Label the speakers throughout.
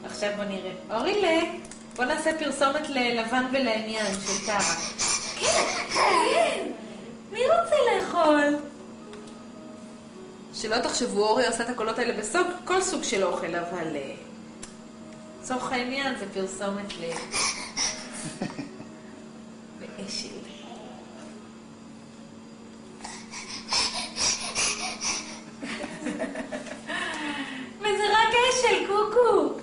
Speaker 1: עכשיו בוא נראה. אורילה, בוא נעשה פרסומת ללבן ולעניין של טרה. כן. מי רוצה לאכול? שלא תחשבו, אורי עושה את הקולות האלה בסוג, כל סוג של אוכל, אבל צורך העניין זה פרסומת לאשל. וזה רק אשל, קוקו.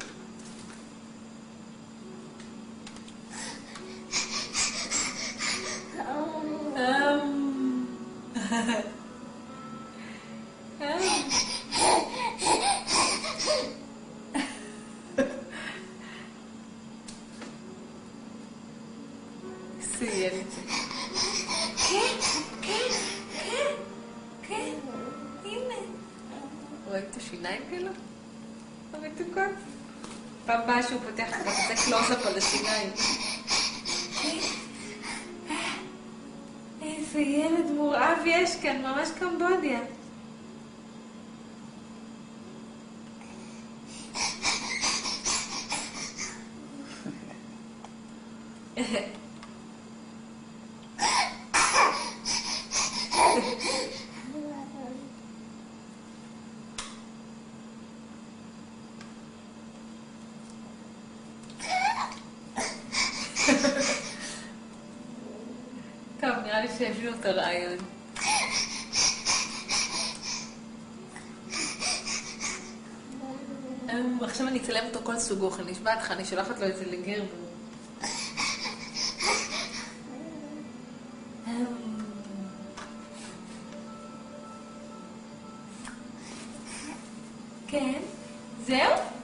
Speaker 1: סיים את זה. כן, כן, כן, כן, הנה. רואים את השיניים שלו? המתוקות? פעם באה שהוא פותח את זה קלוז-אפ על השיניים. איזה ילד מורעב יש כאן, ממש קמבודיה. טוב, נראה לי שהביאו את הרעיון. עכשיו אני אצלם אותו כל סוג אוכל, נשבע לך, אני שולחת לו את זה לגר. כן, זהו?